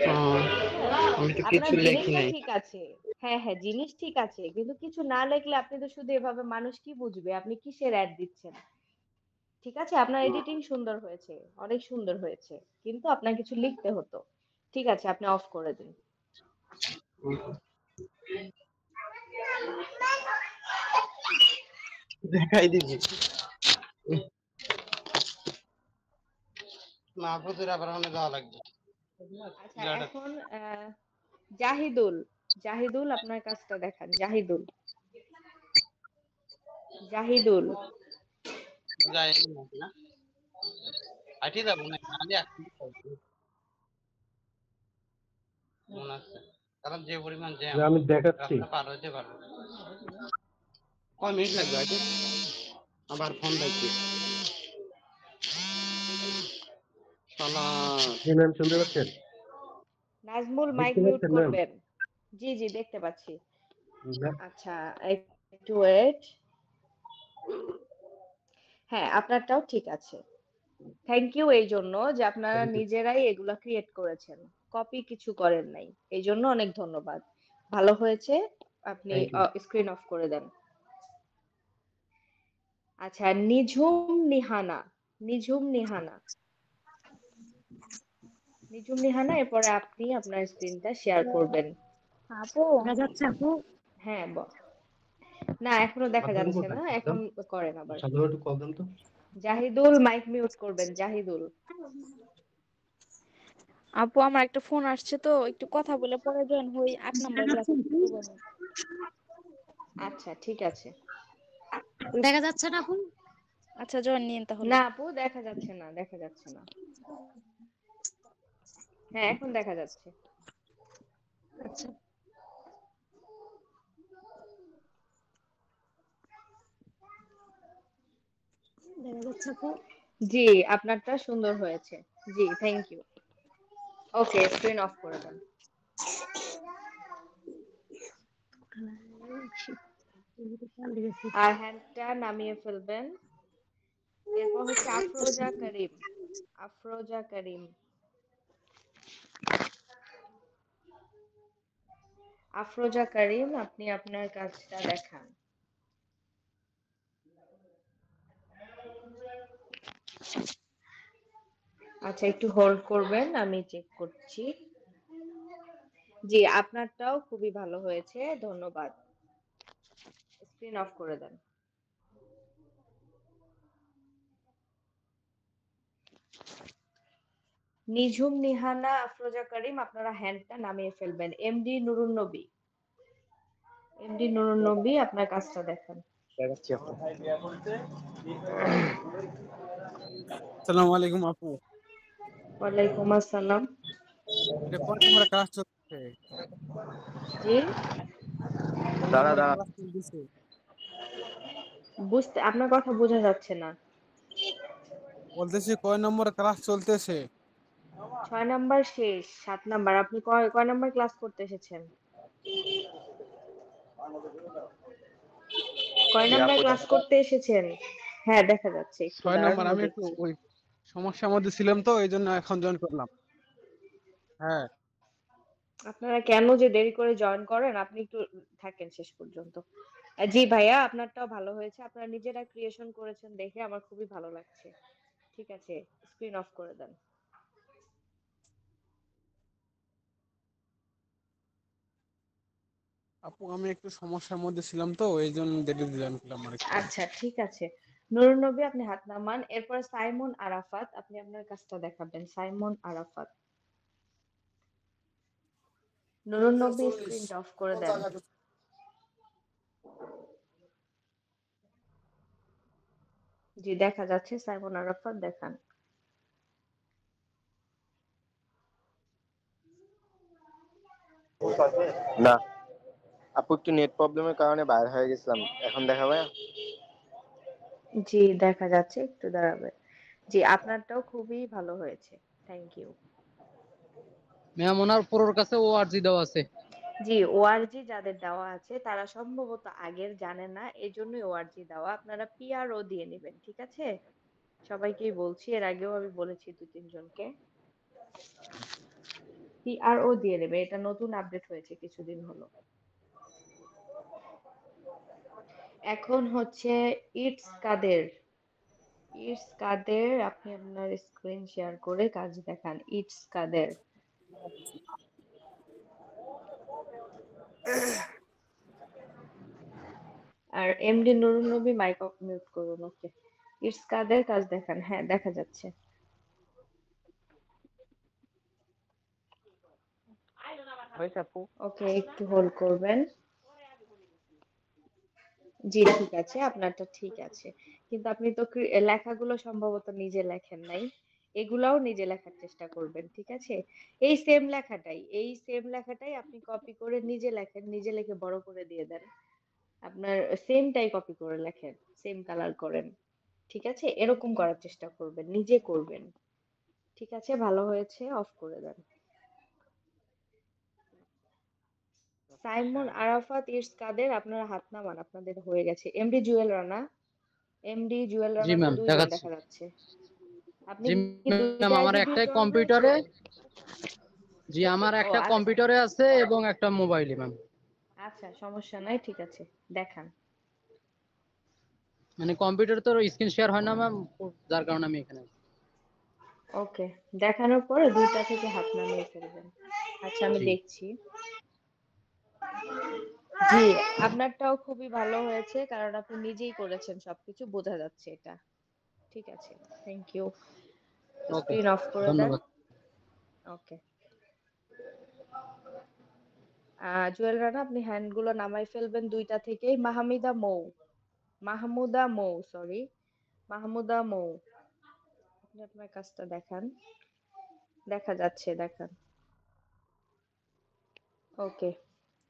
ও, হ্যাঁ, আমি তো আপনার কিছু লেখি জিনিসটা নাই। ঠিক আছে। হ্যাঁ, হ্যাঁ, জিনিস ঠিক আছে। কিন্তু কিছু না লিখলে আপনি তো শুধু এভাবে মানুষ কি বুঝবে? আপনি কিসের অ্যাড দিচ্ছেন? ঠিক আছে, আপনার এডিটিং সুন্দর হয়েছে, অনেক সুন্দর হয়েছে। কিন্তু আপনার কিছু লিখতে হতো। ঠিক আছে, আপনি অফ করে দিন। দেখাই দিবি মাহফুজের আবার ওখানে যাওয়া লাগবে। আচ্ছা, এখন জাহিদুল, জাহিদুল আপনার কাজটা দেখান। জাহিদুল, জাহিদুল। যাই না, হাঁটি যাবো না, আমি এখন মনে আছে, কারণ যে পরিমাণ জ্যাম আমি দেখাচ্ছি। রাস্তা পার হইতে পারবো। কয় মিনিট লাগবে আগে? আবার ফোন দেখি শালা। জি ম্যাম, শুনতে পাচ্ছেন? নাজমুল মাইক দেখতে মিউট পাচ্ছেন ম্যাম? করবেন। জি, জি, দেখতে পাচ্ছি। আচ্ছা, একটু ওয়েট। হ্যাঁ, আপনারটাও ঠিক আছে। থ্যাংক ইউ এই জন্য যে আপনারা থ্যাংক ইউ। নিজেরাই এগুলা ক্রিয়েট করেছেন, কপি কিছু করেন নাই। এই জন্য অনেক ধন্যবাদ। ভালো হয়েছে। আপনি থ্যাংক ইউ। স্ক্রিন অফ করে দেন। আচ্ছা, নিঝুম নিহানা, নিঝুম নিহানা, নিঝুম নিহানা, এরপরে আপনি আপনার স্ক্রিনটা শেয়ার করবেন। আপু দেখা যাচ্ছে আপু? হ্যাঁ, না, এখনো দেখা মাধ্যমিক যাচ্ছে কোথায় না, একদম? এখন করেন আবার। সাধারণ একটু কল দেন তো। জাহিদুল মাইক মিউট করবেন, জাহিদুল। আপু আমার একটা ফোন আসছে, তো একটু কথা বলে পরে জয়েন হই, 8 নম্বর ক্লাসে করবো আমি। আচ্ছা, ঠিক আছে। দেখা যাচ্ছে না আপু? আচ্ছা, জয়েন নিন তাহলে। না আপু, দেখা যাচ্ছে না, দেখা যাচ্ছে না। হ্যাঁ, এখন দেখা যাচ্ছে। আচ্ছা, দেখা যাচ্ছে আপু? জি, আপনারটা সুন্দর হয়েছে। জি, thank you. Okay, screen off করে দেন। আর হ্যান্ডটা নামিয়ে ফেলবেন। এরপর হচ্ছে আফরোজা করিম। আফরোজা করিম, আফরোজা করিম, আপনি আপনার কাজটা দেখান। আচ্ছা, একটু হোল্ড করবেন, আমি চেক করছি। জি, আপনারটাও খুবই ভালো হয়েছে, ধন্যবাদ। স্ক্রিন অফ করে দেন। নিঝুম নিহানা, আফরোজা করিম, আপনারা হ্যান্ডটা নামিয়ে ফেলবেন। এমডি নুরুন নবী, এমডি নুরুন নবী, আপনার কাজটা দেখান। দেখাচ্ছি আপু। আসসালামু আলাইকুম আপু। ওয়ালাইকুম আসসালাম। এটা কোন নম্বরে ক্লাস চলছে? জি, কোন দাঁড়া নম্বরে দাঁড়া। ক্লাস চলতেছে? আপনার কথা বোঝা যাচ্ছে না। বলতেছি কয় নম্বরে ক্লাস চলতেছে? 6 নাম্বার শেষ, 7 নাম্বার। আপনি কয় কয় নাম্বার ক্লাস করতে এসেছেন? কয় জি নাম্বার আপু ক্লাস দেখা যায়? করতে এসেছেন? হ্যাঁ, দেখা যাচ্ছে। একটু 6 দাঁড়ান, নম্বর। আমি আমি একটু দেখছি। ওই সমস্যার মধ্যে ছিলাম, তো এই জন্য এখন জয়েন করলাম। হ্যাঁ। আপনারা কেন যে দেরি করে জয়েন করেন? আপনি একটু থাকেন শেষ পর্যন্ত। জি ভাইয়া, আপনারটাও ভালো হয়েছে। আপনারা নিজেরা ক্রিয়েশন করেছেন দেখে আমার খুবই ভালো লাগছে। ঠিক আছে, স্ক্রিন অফ করে দেন। আপু আমি একটু সমস্যার মধ্যে ছিলাম, তো এই জন্য দেরি জয়েন করলাম আর একটু। আচ্ছা, ঠিক আছে। নুরুন নবী, আপনি হাত নামান। এরপর সাইমন আরাফাত, আপনি আপনার কাজটা দেখাবেন। সাইমন আরাফাত। নুরুন নবী, স্ক্রিনটা অফ করে দেন। জি, দেখা যাচ্ছে। সাইমন আরাফাত দেখান। না আপু, একটু নেট প্রবলেমের কারণে বাইরে হয়ে গেছিলাম। এখন দেখাবে? জি, দেখা যাচ্ছে। একটু দাঁড়াবে। জি, আপনারটাও খুবই ভালো হয়েছে। Thank you. ম্যাম ওনার পুরোর কাছে ওআরজি দেওয়া আছে। জি, ওআরজি যাদের দেওয়া আছে তারা সম্ভবত আগের জানে না, এজন্যই ওআরজি দেওয়া। আপনারা পিআরও দিয়ে নেবেন, ঠিক আছে? সবাইকেই বলছি, এর আগেও আমি বলেছি 2-3 জনকে। TRO দিয়ে নেবে, এটা নতুন আপডেট হয়েছে কিছুদিন হলো। এখন হচ্ছে ইটস কাদের। ইটস কাদের, আপনি আপনার স্ক্রিন শেয়ার করে কাজ দেখান। ইটস কাদের। আর MD Nurul Nabi mic of mute করুন। ওকে, ইটস কাদের, কাজ দেখান। হ্যাঁ, দেখা যাচ্ছে। হয়েছে আপু? ওকে, একটু হোল্ড করবেন। জি ঠিক আছে, আপনারটা ঠিক আছে, কিন্তু আপনি তো লেখাগুলো সম্ভবত নিজে লেখেন নাই, এগুলাও নিজে লেখার চেষ্টা করবেন, ঠিক আছে? এই সেম লেখাটাই আপনি কপি করে নিজে লেখেন, নিজে লিখে বড় করে দিয়ে দেন। আপনার সেমটাই কপি করে লেখেন, সেম কালার করেন, ঠিক আছে? এরকম করার চেষ্টা করবেন, নিজে করবেন, ঠিক আছে? ভালো হয়েছে, অফ করে দেন। সাইমন আরাফাত, ইটস কাদের, আপনারা হাত নামান, আপনাদের হয়ে গেছে। এমডি জুয়েল জি রানা তো ম্যাম, দুইজন দেখাচ্ছি। দেখা যাচ্ছে। আপনি জি কি ম্যাম, দুইটা আমার আইডি দিয়ে একটাই জয়েন কম্পিউটারে, হয়েছেন? জি আমার ও একটা আচ্ছা, কম্পিউটারে আছে এবং একটা মোবাইলে ম্যাম। আচ্ছা সমস্যা নাই, ঠিক আছে, দেখান। মানে কম্পিউটারে তো স্ক্রিন শেয়ার হয় না ম্যাম, যার কারণে আমি এখানে আছি। ওকে, দেখানোর পরে দুইটা থেকে হাত নামিয়ে ফেলবেন। আচ্ছা, আমি জি দেখছি। জি, আপনারটাও খুবই ভালো হয়েছে, কারণ আপনি নিজেই করেছেন, সবকিছু বোঝা যাচ্ছে এটা। ঠিক আছে, thank you. Okay, screen off করে দেন। ধন্যবাদ। ওকে, জুয়েল রানা, আপনি হ্যান্ড গুলো নামাই ফেলবেন দুইটা থেকেই। মাহমুদা মৌ, সরি, মাহমুদা মৌ, আপনি আপনার কাজটা দেখান। দেখা যাচ্ছে, দেখান। ওকে,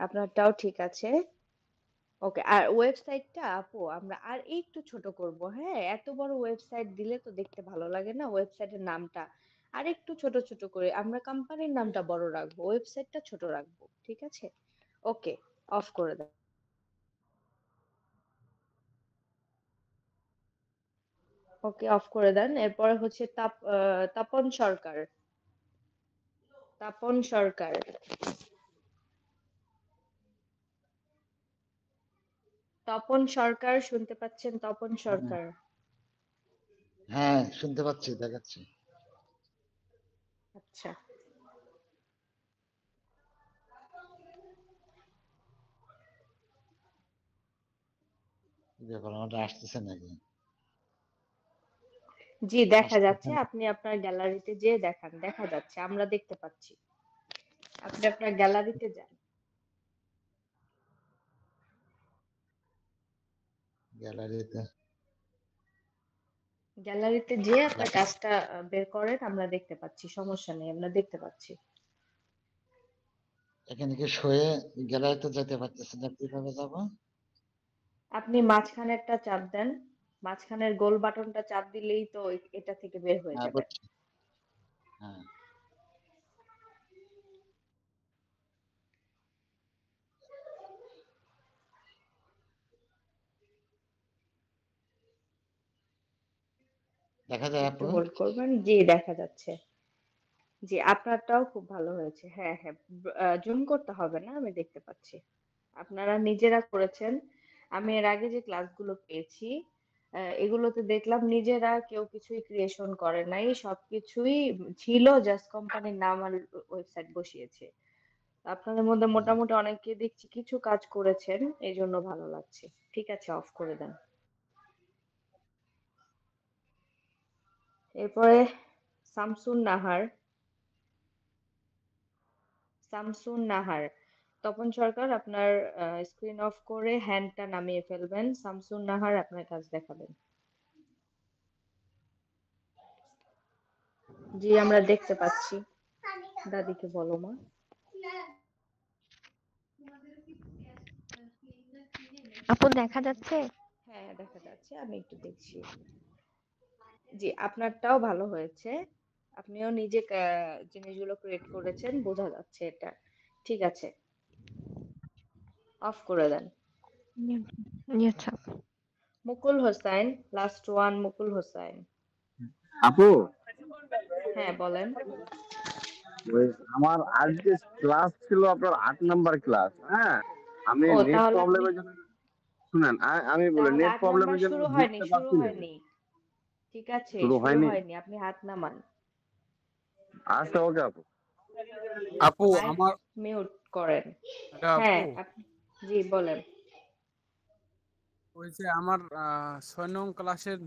আপনারটাও ঠিক আছে। ওকে, আর ওয়েবসাইটটা আপু আমরা আর একটু ছোট করব, হ্যাঁ? এত বড় ওয়েবসাইট দিলে তো দেখতে ভালো লাগে না, ওয়েবসাইটের নামটা আর একটু ছোট ছোট করে, আমরা কোম্পানির নামটা বড় রাখবো, ওয়েবসাইটটা ছোট রাখবো, ঠিক আছে? ওকে, অফ করে দাও। ওকে, অফ করে দেন। এরপরে হচ্ছে তাপন সরকার। তাপন সরকার, তপন সরকার, শুনতে পাচ্ছেন? তপন হ্যাঁ, সরকার। হ্যাঁ, শুনতে পাচ্ছি, দেখাচ্ছি। আচ্ছা, কি ব্যাপার, আমারটা আসতেছে নাকি? জি দেখা আসতেছে যাচ্ছে, না। আপনি আপনার গ্যালারিতে যেয়ে দেখান, দেখা যাচ্ছে, আমরা দেখতে পাচ্ছি। আপনি আপনার গ্যালারিতে যান। গ্যালারিতে গ্যালারিতে যেয়ে আপনার দেখা- কাজটা বের করেন, আমরা দেখতে পাচ্ছি, সমস্যা নেই, আমরা দেখতে পাচ্ছি। এখানে কি শোয়ে গ্যালারিতে যেতে পারতেছে না, কিভাবে যাব? আপনি মাঝখানেরটা চাপ দেন, মাঝখানের গোল বাটনটা চাপ দিলেই তো এটা থেকে বের হয়ে হ্যাঁ, যাবে। বুঝছি। হ্যাঁ, দেখা যায় একটু আপু। হোল্ড করবেন। জি দেখা যাচ্ছে। জি, আপনারটাও খুব ভালো হয়েছে। হ্যাঁ হ্যাঁ, জুম করতে হবে না, আমি দেখতে পাচ্ছি। আপনারা নিজেরা করেছেন। আমি এর আগে যে ক্লাসগুলো পেয়েছি, এগুলোতে দেখলাম নিজেরা কেউ কিছুই ক্রিয়েশন করে নাই, সবকিছুই ছিল, জাস্ট কোম্পানির নাম আর ওয়েবসাইট বসিয়েছে। আপনাদের মধ্যে হুম, মোটামুটি অনেকে দেখছি কিছু কাজ করেছেন, এই জন্য ভালো লাগছে। ঠিক আছে, অফ করে দেন। এরপরে শামসুন নাহার। শামসুন নাহার, তপন সরকার, আপনার স্ক্রিন অফ করে হ্যান্ডটা নামিয়ে ফেলবেন। শামসুন নাহার, আপনার কাজ দেখাবেন। জি, আমরা দেখতে পাচ্ছি। দাদিকে বলো মা। আপু দেখা যাচ্ছে? হ্যাঁ দেখা যাচ্ছে, আমি একটু দেখছি। জি, আপনারটাও ভালো হয়েছে, আপনিও নিজে জিনিসগুলো ক্রিয়েট করেছেন, বোঝা যাচ্ছে এটা। ঠিক আছে, অফ করে দেন। আচ্ছা। মুকুল হোসাইন, লাস্ট ওয়ান, মুকুল হোসাইন। আপু, হ্যাঁ বলেন। ওই আমার আজকে ক্লাস ছিল আপনার 8 নাম্বার ক্লাস, হ্যাঁ। আমি ও নেট তাহলে আপনি, প্রবলেমের জন্য, শুনেন আমি বলি তাহলে নেট 8 নাম্বার প্রবলেমের জন্য শুরু হয়নি, ঢুকতে শুরু পারছি না। হয়নি। ঠিক আছে, শুরু শুরু হয়নি? হয়নি, আপনি হাত নামান। আচ্ছা ওকে আপু। আপু মাইক আমার মিউট করেন। এটা হ্যাঁ আপু আপনি, জি বলেন। ওই যে আমার 6 নং ক্লাসের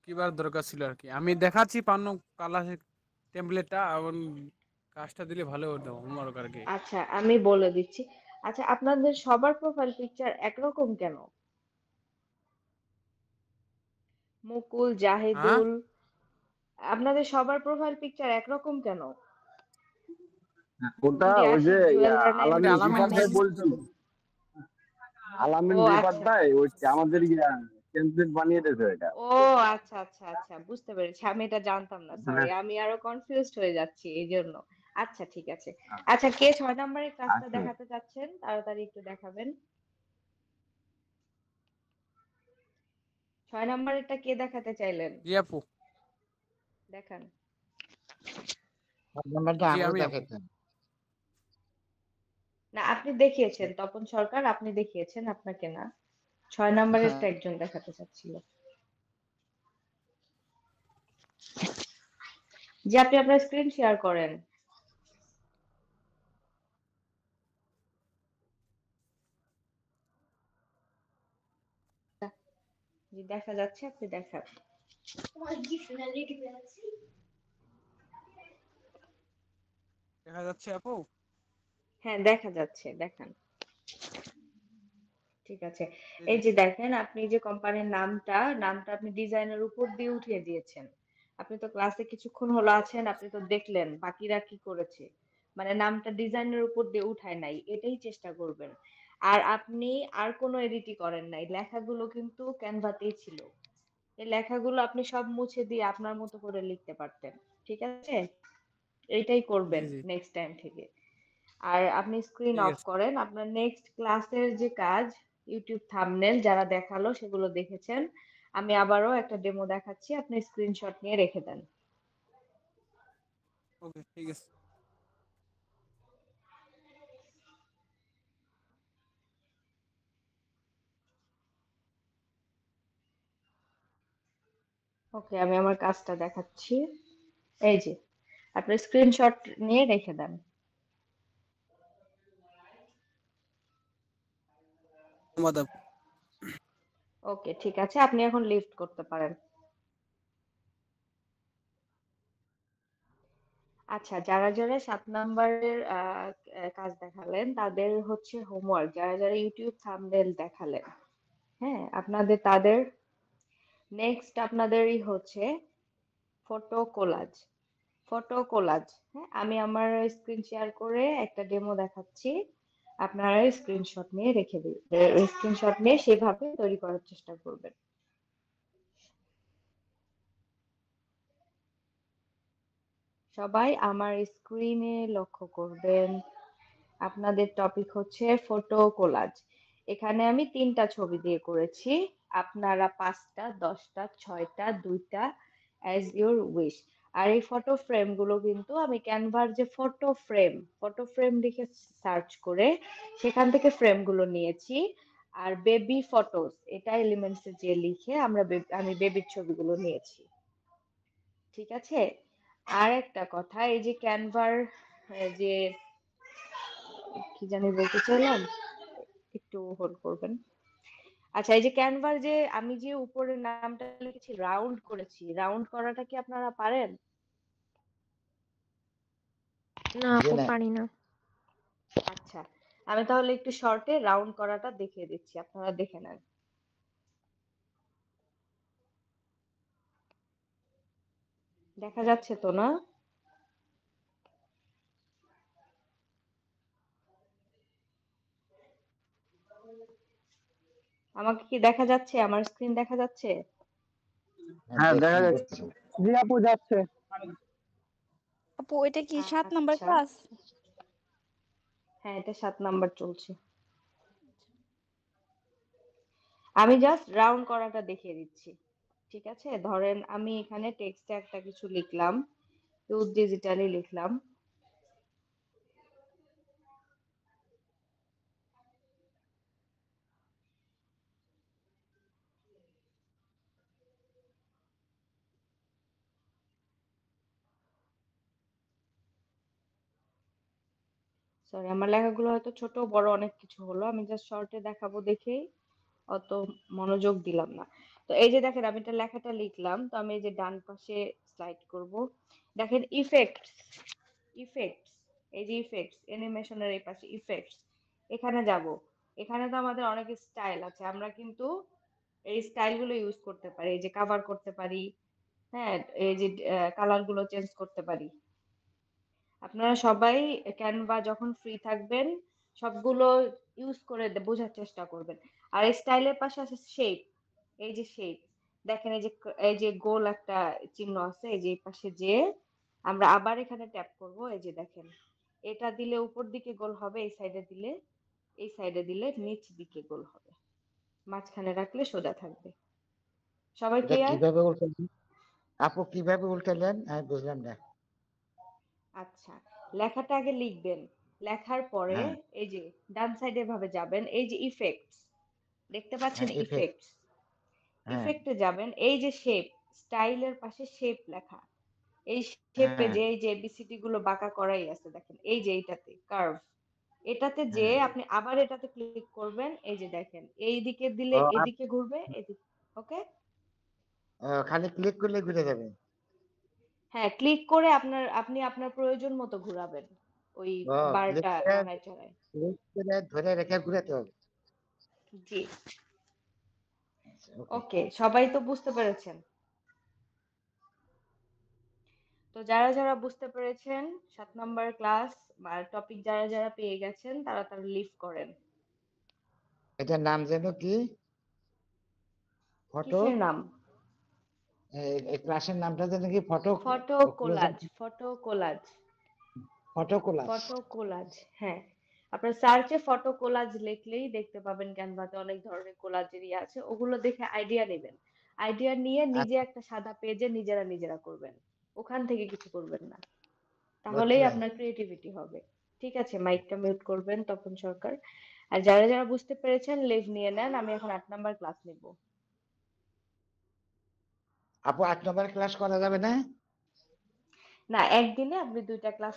কিবার দরকার ছিল আর কি। আমি দেখাচ্ছি 5 নং ক্লাসের টেমপ্লেটটা, এবং কাজটা দিলে ভালো হতো হোমওয়ার্ক আর কি। আচ্ছা আমি বলে দিচ্ছি। আচ্ছা আপনাদের সবার প্রোফাইল পিকচার একরকম কেন? মুকুল, হ্যাঁ, জাহিদুল, আপনাদের সবার প্রোফাইল পিকচার একরকম কেন? ওটা যদি ওই যে আসিফ, জুয়েল রানা ওইটা আলামিন এমনি আলামিন মানে, রিফাত ভাই দিছে। বলছিল, আলামিন ও রিফাত আচ্ছা, ভাই ওই আমাদের টেমপ্লেট বানিয়ে দিয়েছে এটা। ও আচ্ছা আচ্ছা আচ্ছা, বুঝতে পেরেছি। আমি এটা জানতাম না, সরি, হ্যাঁ। আমি আরো কনফিউজড হয়ে যাচ্ছি এই জন্য। আচ্ছা ঠিক আছে। আচ্ছা কে 6 নম্বরের কাজটা আচ্ছা দেখাতে চাচ্ছেন তাড়াতাড়ি একটু দেখাবেন। 6 নম্বরেরটা কে দেখাতে চাইলেন? জি আপু, দেখান। 7 নাম্বারটা জি আমারও আমি আপু। দেখাইতেন। না আপনি দেখিয়েছেন, তপন সরকার আপনি দেখিয়েছেন, আপনাকে না। 6 নম্বরেরটা হ্যাঁ, একজন দেখাতে চাচ্ছিল। যে আপনি আপনার স্ক্রিন শেয়ার করেন। জি দেখা যাচ্ছে, আপনি দেখান। দেখা যাচ্ছে আপু? হ্যাঁ দেখা যাচ্ছে, দেখান। ঠিক আছে। এই এই যে যে দেখেন, আপনি যে কোম্পানির নামটা আপনি ডিজাইনের উপর দিয়ে উঠিয়ে দিয়েছেন। আপনি তো ক্লাসে কিছুক্ষণ হলো আছেন, আপনি তো দেখলেন বাকিরা কি করেছে। মানে নামটা ডিজাইনের উপর দিয়ে উঠায় নাই, এটাই চেষ্টা করবেন। আর আপনি আর কোনো এডিটই করেন নাই, লেখাগুলো কিন্তু ক্যানভাতেই ছিল। এই লেখাগুলো আপনি সব মুছে দিয়ে আপনার মতো করে লিখতে পারতেন। ঠিক আছে, এইটাই জি করবেন জি, নেক্সট টাইম থেকে। আর আপনি স্ক্রিন ঠিক অফ আছে। করেন, আপনার নেক্সট ক্লাসের যে কাজ, ইউটিউব থাম্বনেল যারা দেখালো সেগুলো দেখেছেন। আমি আবারও একটা ডেমো দেখাচ্ছি, আপনি স্ক্রিনশট নিয়ে রেখে দেন। ওকে ঠিক আছে। ওকে, আমি আমার কাজটা দেখাচ্ছি। এই যে আপনি স্ক্রিনশট নিয়ে রেখে দেন। ধন্যবাদ আপু। ওকে ঠিক আছে, আপনি এখন লিফট করতে পারেন। আচ্ছা, যারা যারা 7 নম্বরের কাজ দেখালেন তাদের হচ্ছে হোমওয়ার্ক, যারা যারা ইউটিউব থাম্বনেল দেখালেন, হ্যাঁ আপনাদের তাদের নেক্সট আপনাদেরই হচ্ছে ফটো কোলাজ। ফটো কোলাজ, হ্যাঁ আমি আমার স্ক্রিন শেয়ার করে একটা ডেমো দেখাচ্ছি, আপনারা স্ক্রিনশট নিয়ে রেখে দিন। স্ক্রিনশট নিয়ে সেভাবে তৈরি করার চেষ্টা করবেন। সবাই আমার স্ক্রিনে লক্ষ্য করবেন। আপনাদের টপিক হচ্ছে ফটো কোলাজ। এখানে আমি 3টা ছবি দিয়ে করেছি, আপনারা 5টা, 10টা, 6টা, 2টা, অ্যাজ ইউর উইশ। আর এই ফটো ফ্রেম গুলো কিন্তু আমি ক্যানভার যে ফটো ফ্রেম লিখে সার্চ করে সেখান থেকে ফ্রেম গুলো নিয়েছি। আর বেবি ফটোস এটা এলিমেন্টসে যে লিখে আমি বেবির ছবিগুলো নিয়েছি। ঠিক আছে। আর একটা কথা, এই যে ক্যানভার যে কি জানি বলতে চাইলাম, একটু হোল্ড করবেন। আচ্ছা, এই যে ক্যানভার যে আমি যে উপরে নামটা লিখেছি রাউন্ড করেছি, রাউন্ড করাটা কি আপনারা পারেন? না জি আপু না। পারি না। আচ্ছা, আমি তাহলে একটু শর্টে রাউন্ড করাটা দেখিয়ে দিচ্ছি, আপনারা দেখে নেন। দেখা যাচ্ছে তো না? আমাকে কি দেখা যাচ্ছে? আমার স্ক্রিন দেখা যাচ্ছে? হ্যাঁ, হ্যাঁ দেখা দেখতে যাচ্ছে। পাচ্ছি। জি আপু যাচ্ছে। আপু এটা কি 7 নাম্বার আচ্ছা, ক্লাস? হ্যাঁ এটা 7 নাম্বার চলছে। আমি জাস্ট রাউন্ড করাটা দেখিয়ে দিচ্ছি। ঠিক আছে, ধরেন আমি এখানে টেক্সটে একটা কিছু লিখলাম, ইউজ ডিজিটালি লিখলাম, সরি, আমার লেখাগুলো হয়তো ছোট বড় অনেক কিছু হলো, আমি জাস্ট শর্টে দেখাবো দেখেই অত মনোযোগ দিলাম না। তো এই যে দেখেন আমি এটা লেখাটা লিখলাম, তো আমি এই যে ডান পাশে স্লাইড করব, দেখেন ইফেক্টস, ইফেক্টস, এই যে ইফেক্টস অ্যানিমেশনের এই পাশে ইফেক্টস, এখানে যাব। এখানে তো আমাদের অনেক স্টাইল আছে, আমরা কিন্তু এই স্টাইল গুলো ইউজ করতে পারি, এই যে কাভার করতে পারি, হ্যাঁ, এই যে কালার গুলো চেঞ্জ করতে পারি। আপনারা সবাই ক্যানভা যখন ফ্রি থাকবেন সবগুলো ইউজ করে বোঝার চেষ্টা করবেন। আর স্টাইলের পাশে আছে শেপ, এই যে শেপ, দেখেন এই যে এই যে গোল একটা চিহ্ন আছে, এই যে এই পাশে যে আমরা আবার এখানে ট্যাপ করব, এই যে দেখেন এটা দিলে উপর দিকে গোল হবে, এই সাইডে দিলে, এই সাইডে দিলে নিচ দিকে গোল হবে, মাঝখানে রাখলে সোজা থাকবে। সবাই এটা ক্লিয়ার? কিভাবে উল্টালেন? আপু কিভাবে উল্টালেন আমি বুঝলাম না। আচ্ছা, লেখাটা আগে লিখবেন, লেখার পরে হ্যাঁ এই যে ডান সাইডে ভাবে যাবেন, এই যে ইফেক্টস দেখতে পাচ্ছেন, হ্যাঁ ইফেক্ট। ইফেক্টস, হ্যাঁ ইফেক্টে যাবেন, এই যে শেপ, স্টাইলের পাশে শেপ লেখা, এই শেপে হ্যাঁ যে এই যে এবিসিডি গুলো বাঁকা করাই আছে দেখেন, এই যে এইটাতে কার্ভ, এটাতে যে হ্যাঁ। আপনি আবার এটাতে ক্লিক করবেন, এই যে দেখেন এই দিকে দিলে ও এদিকে ঘুরবে, এদিকে। ওকে, খালি ক্লিক করলে ঘুরে যাবে? হ্যাঁ, ক্লিক করে আপনি আপনার প্রয়োজন মতো ঘোরাবেন ওই ও ক্লিক বারটা করে, নড়ায় চড়ায়। ক্লিক করে ধরে রেখে ঘুরাতে হবে? জি। ওকে। ওকে, সবাই তো বুঝতে পেরেছেন? তো যারা যারা বুঝতে পেরেছেন 7 নম্বর ক্লাস বা টপিক যারা যারা পেয়ে গেছেন তারা তারা লিভ করেন। এটার নাম যেন কি? ফটো? কিসের নাম? এই ক্লাসের নামটা যেন কি? Photo photo closer? Collage, photo collage, photo collage? Photo collage. হ্যাঁ, আপনার সার্চে ফটো কোলাজ লিখলেই দেখতে পাবেন, ক্যানভাতে অনেক ধরনের কোলাজেরই আছে, ওগুলো দেখে আইডিয়া নেবেন। আইডিয়া নিয়ে নিজে একটা সাদা পেজে নিজেরা নিজেরা করবেন, ওখান থেকে কিছু করবেন না, তাহলেই আচ্ছা আপনার ক্রিয়েটিভিটি হবে। ঠিক আছে, মাইকটা মিউট করবেন তপন সরকার। আর যারা যারা বুঝতে পেরেছেন লিভ নিয়ে নেন, আমি এখন 8 নম্বর ক্লাস নিব। আপু 8 নম্বর ক্লাস করা যাবে না? না, একদিনে আপনি 2টা ক্লাস